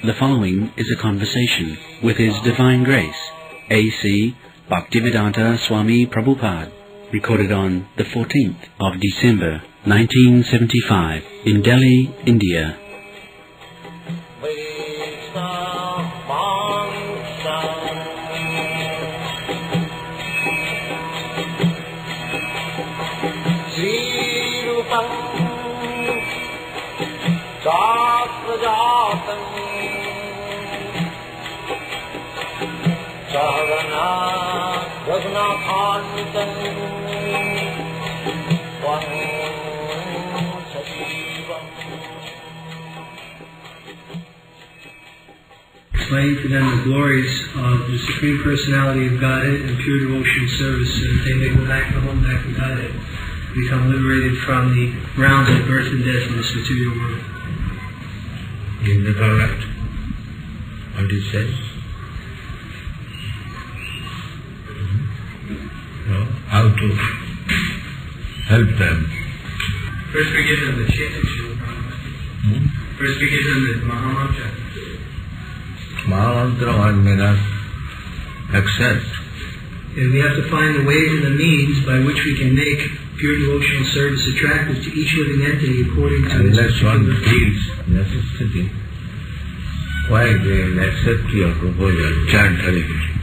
The following is a conversation with His Divine Grace, A.C. Bhaktivedanta Swami Prabhupada, recorded on the 14th of December, 1975, in Delhi, India. Explain to them the glories of the Supreme Personality of Godhead and pure devotion service, so that they may go back home, back to Godhead, become liberated from the rounds of birth and death in this material world. Isn't that all right? What he says? No? How to help them? First we give them the Chaitanya Prabhupada. First we give them the Mahamantra. Mahamantra one may not accept. And we have to find the ways and the means by which we can make pure devotional service attractive to each living entity according to its unless one feels necessity, why they will accept your proposal, chant Hare Krishna.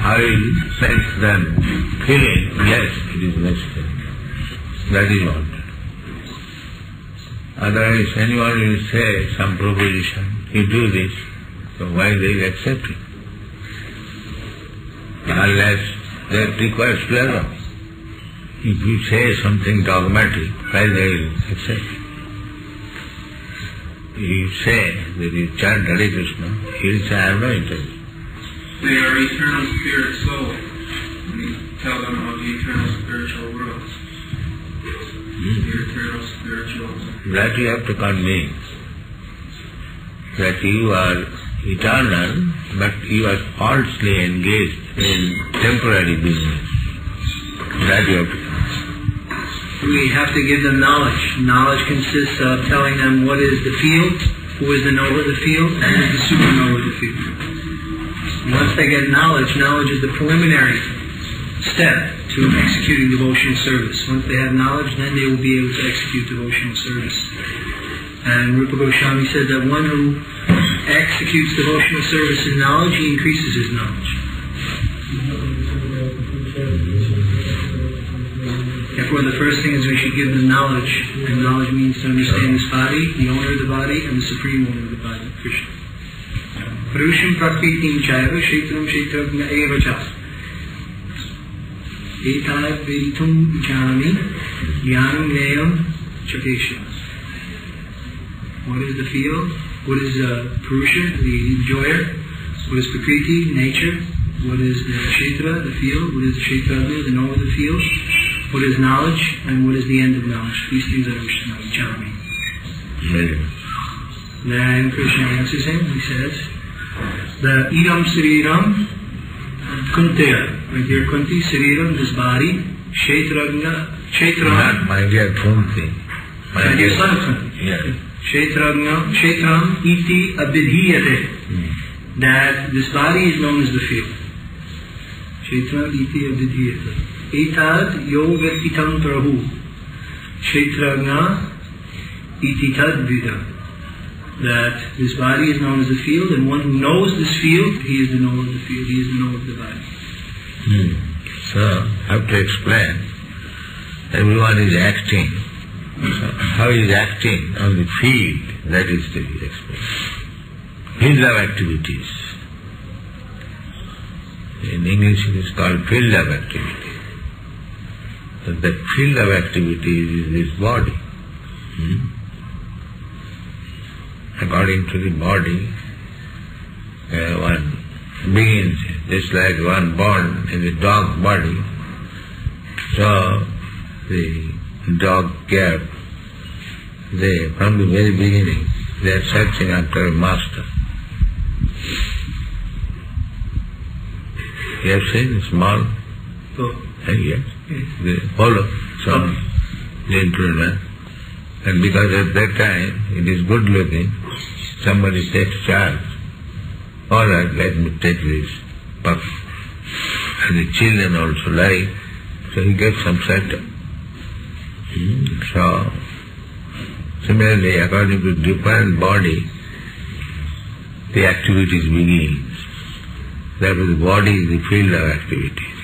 I will make them feeling, yes, it is necessary. That is all. Otherwise, anyone will say some proposition, you do this, so why they will accept it? Unless that requires pleasure. If you say something dogmatic, why they will accept it? If you say that you chant Hare Krishna, he will say, I have no interest. They are eternal spirit souls. We tell them of the eternal spiritual world. The eternal spiritual world. That you have to convince. That you are eternal, but you are falsely engaged in temporary business. That you have to convince. We have to give them knowledge. Knowledge consists of telling them what is the field, who is the knower of the field, and who is the supernova of the field. And once they get knowledge, knowledge is the preliminary step to executing devotional service. Once they have knowledge, then they will be able to execute devotional service. And Rupa Goswami said that one who executes devotional service in knowledge, he increases his knowledge. Therefore, the first thing is we should give them knowledge. And knowledge means to understand this body, the owner of the body, and the supreme owner of the body, Krishna. Purusham prakritim chaiva kshetram kshetragna eva cha. Etad veditum ichami jnanam neyam chakesha. What is the field? What is Purusha, the enjoyer? What is Prakriti, nature? What is the Kshetra, the field? What is the Kshetragna, the knower of the field? What is knowledge? And what is the end of knowledge? These things are Ichami. Then Krishna answers him. He says, the idam sariram kunteya. My dear Kunti, sariram, this body, Kshetragna, not my dear Kunti. My dear son of Kunti. Yes. Kshetram iti abhidhiyate. That this body is known as the field. Kshetram iti abhidhiyate. Etad yogakitam prahu. Kshetragna iti tad vidam. That this body is known as the field, and one who knows this field, he is the knower of the field, he is the knower of the body. So, I have to explain. Everyone is acting. So, how is acting on the field? That is to be explained. Field of activities. In English it is called field of activity. So the field of activities is this body. According to the body, one begins, just like one born in the dog body. So the dog care, from the very beginning, they are searching after a master. You have seen small yes, they follow some gentleman, and because at that time it is good looking, somebody takes charge. All right, let me take this pup. And the children also like, so he gets some shelter. So, similarly, according to different body, the activities begin. Therefore, the body is the field of activities.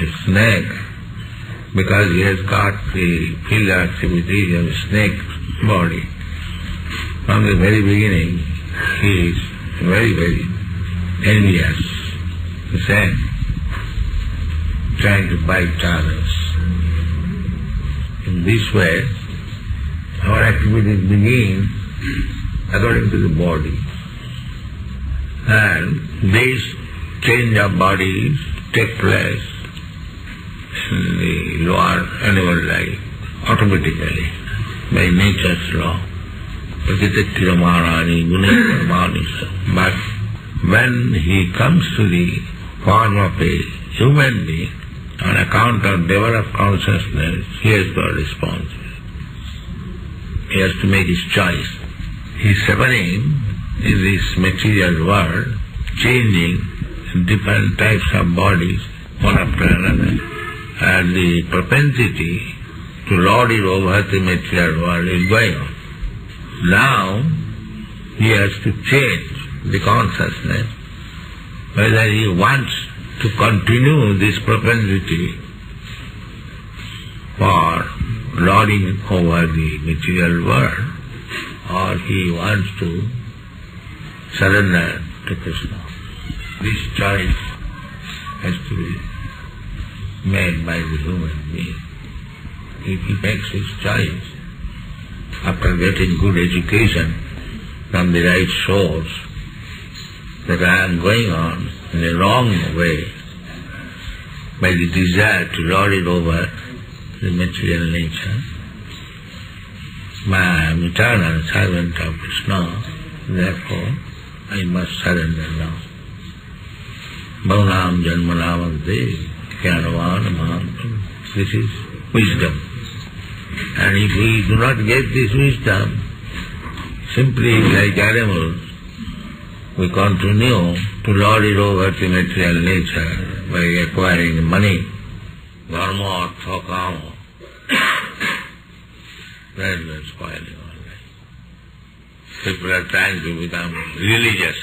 A snake, because he has got the field of activities of a snake body, from the very beginning, he is very, very envious, the same, trying to bite others. In this way, our activities begin according to the body. And this change of bodies take place in the lower animal life automatically by nature's law. But when he comes to the form of a human being, on account of developed consciousness, he has got responses. He has to make his choice. He is suffering in this material world, changing different types of bodies, one after another. And the propensity to lord it over the material world is going on. Now, he has to change the consciousness, whether he wants to continue this propensity for lording over the material world, or he wants to surrender to Krishna. This choice has to be made by the human being. If he makes his choice after getting good education from the right source, that I am going on in a wrong way by the desire to lord it over the material nature, I am eternal servant of Krishna, therefore I must surrender now. Bhavanam janmanamagde jnanavanamam. This is wisdom. And if we do not get this wisdom, simply like animals, we continue to lord it over the material nature by acquiring money, dharma, artha, kama. That is spoiling our life. People are trying to become religious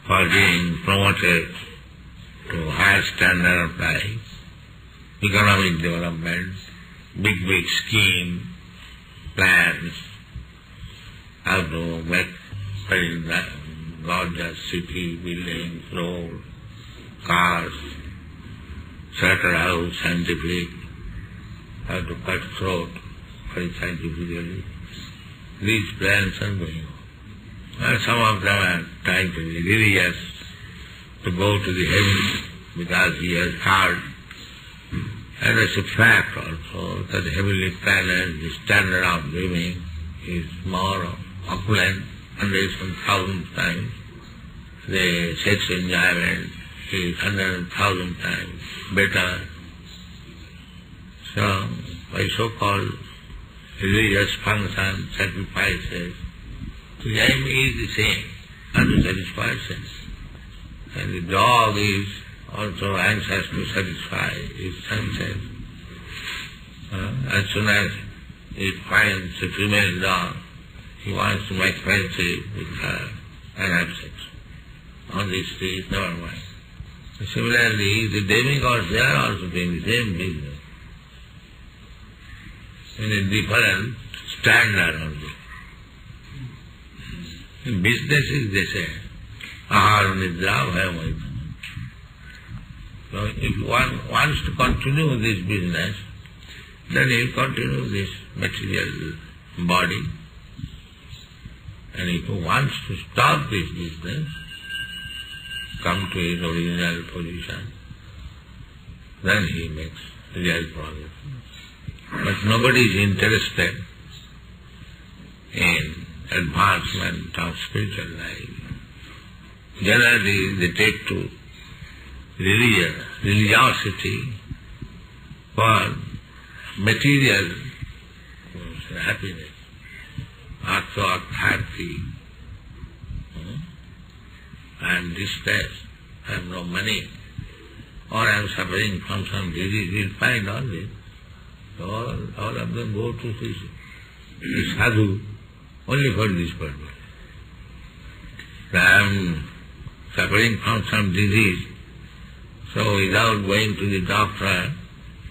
for being promoted to higher standard of life, economic development, big scheme, plans, how to make very gorgeous city, buildings, roads, cars, shelter house, scientific, how to cut throat very scientifically. These plans are going on. And some of them are trying to be religious, to go to the heavens because he has heard. And it's a fact also that the heavenly planet, the standard of living is more opulent, 100,000 times. The sex enjoyment is 100,000 times better. So, by so-called religious functions, sacrifices, the aim is the same, and to satisfy sense. And the dog is also anxious to satisfy its senses. As soon as it finds a female dog, he wants to make friendship with her and have sex. On this street, never mind. Similarly, the demigods, they are also doing the same business. In a different standard only. In businesses, they say, ahar nidra bhayam. So if one wants to continue this business, then he will continue this material body. And if he wants to stop this business, come to his original position, then he makes real progress. But nobody is interested in advancement of spiritual life. Generally, they take to religiosity for material happiness Artha Arthati. I am distressed, I have no money, or I am suffering from some disease. You will find all this. All of them go to this sadhu only for this purpose. I am suffering from some disease, so without going to the doctor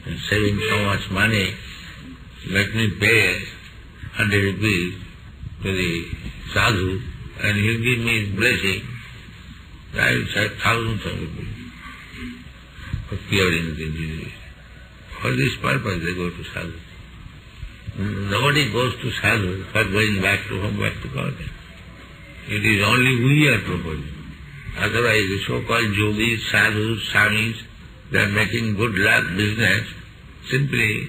and saving so much money, let me pay 100 rupees to the sadhu and he'll give me his blessing. I will save thousands of rupees for curing the disease. For this purpose they go to sadhu. Nobody goes to sadhu for going back to home, back to God. It is only we are proposing. Otherwise the so-called yogis, sadhus, swamis, they are making good luck business simply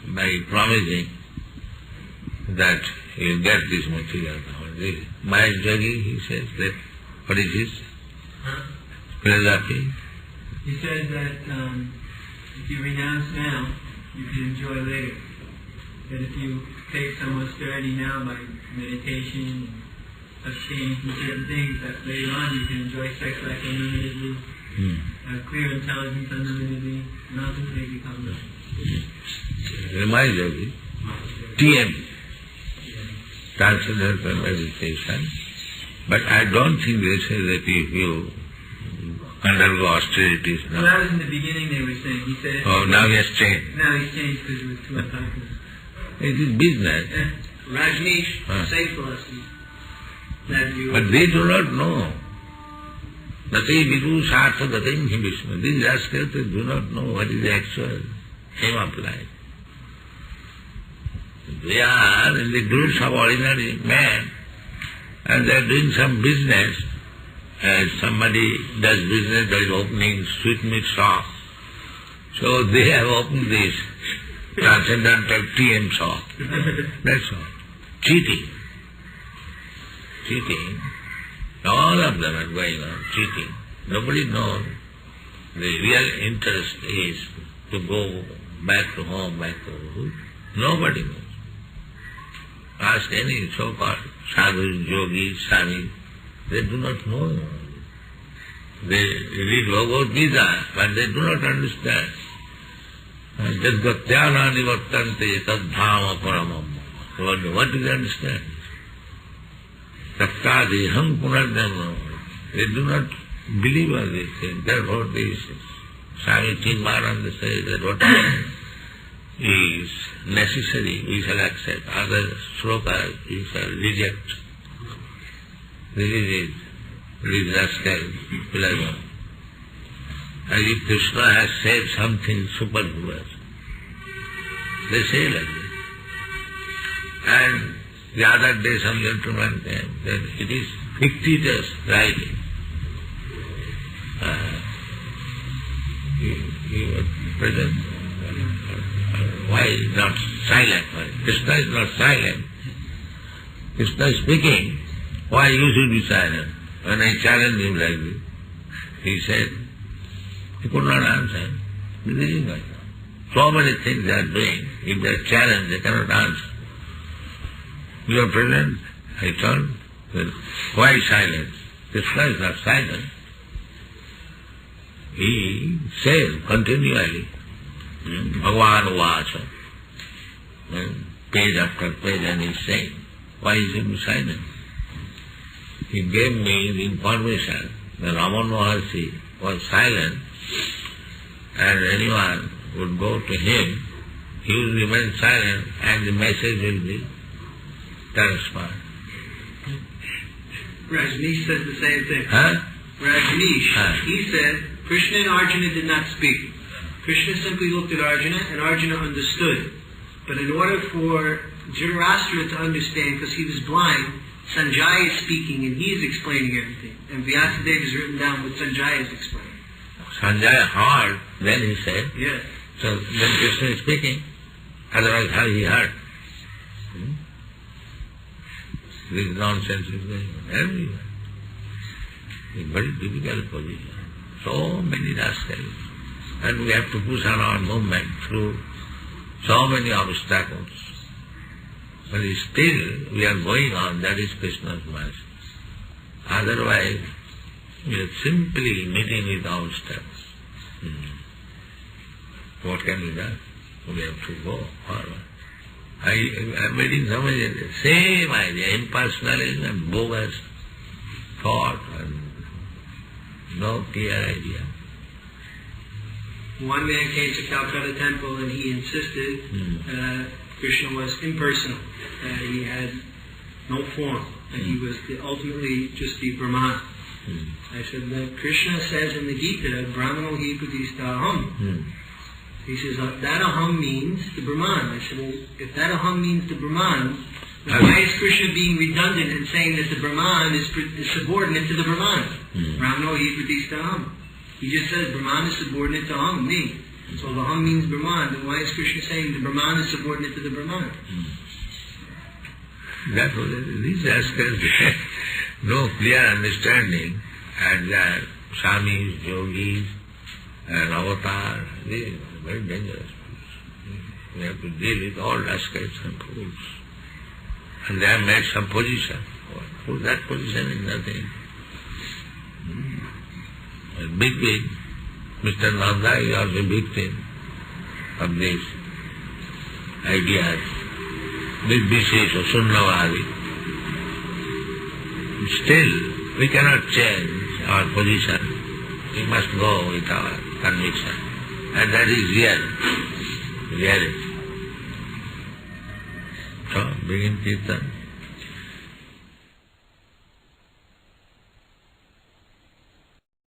by promising that you will get this material. Mahesh Yogi, he says that, what is his philosophy? He says that if you renounce now, you can enjoy later. That if you take some austerity now by meditation, abstaining from certain things, that later on you can enjoy sex life unlimitedly, have clear intelligence unlimitedly, and ultimately become light. Reminds you, TM, Transcendental Meditation, but I don't think they say that if you undergo austerities now. Well, that was in the beginning they were saying. He said... Oh, now he has changed. Now he's changed because it was too unpopular. It is business. Rajneesh, say philosophy. But they do not know. Nati vidu sartha datim hibishma. These rascals do not know what is the actual aim of life. They are in the groups of ordinary men and they are doing some business. As somebody does business, there is opening sweetmeat shop. So they have opened this transcendental TM shop. That's all. Cheating. All of them are going on cheating. Nobody knows. The real interest is to go back to home, back to home. Nobody knows. Ask any so-called sadhus, yogis, swamis, they do not know. They read Bhagavad Gita, but they do not understand. Jadgatyana nivartante tadbhama paramam. What do they understand? Tattadeham punarjanam. They do not believe all these things. Therefore this Swami Chinmayananda says that whatever is necessary we shall accept. Other slokas we shall reject. This is it. Rascal philosophy. As if Krishna has said something superfluous. They say like this. And the other day some gentleman came, that it is fictitious writing. He was present. Why is not silent? Krishna is not silent. Krishna is speaking. Why you should be silent? When I challenged him like this, he said, he could not answer. This is like that. So many things they are doing. If they are challenged, they cannot answer. You are present? I told, well, why silence? Krishna is not silent. He says continually, Bhagavan Vacha, page after page, and he is saying, why is he silent? He gave me the information that Ramana Maharshi was silent, and anyone would go to him, he will remain silent, and the message will be transferred. Rajneesh says the same thing. Rajneesh, he said, Krishna and Arjuna did not speak. Krishna simply looked at Arjuna, and Arjuna understood. But in order for Dhritarashtra to understand, because he was blind, Sanjaya is speaking and he is explaining everything. And Vyasadeva is written down what Sanjaya is explaining. Sanjaya heard, then he said. Yes. So then Krishna is speaking. Otherwise how he heard? This nonsense is going on everywhere. It's a very difficult position. So many rascals. And we have to push on our movement through so many obstacles. But still we are going on, that is Krishna's mercy. Otherwise, we are simply meeting with our steps. What can be done? We have to go forward. I am meeting somebody, same idea, impersonalism and bogus thought and no clear idea. One man came to Calcutta Temple and he insisted Krishna was impersonal, that he had no form, that he was ultimately just the Brahman. I said, that Krishna says in the Gita, Brahmano hi pratistaham. He says, that aham means the Brahman. I said, well, if that aham means the Brahman, then why is Krishna being redundant and saying that the Brahman is subordinate to the Brahman? Brahmano hi pratistaham. He just says Brahman is subordinate to aham, me. So if aham means Brahman, then why is Krishna saying the Brahman is subordinate to the Brahman? That was these aspects have no clear understanding, and that Swamis, yogis, and avatar, they are very dangerous. We have to deal with all aspects and fools. And they have made some position. For that position is nothing. Big, Mr. Nanda is also a victim of these ideas. This is a Sunnavadi. Still, we cannot change our position. We must go with our conviction. And that is real. Reality. So, begin Kirtan.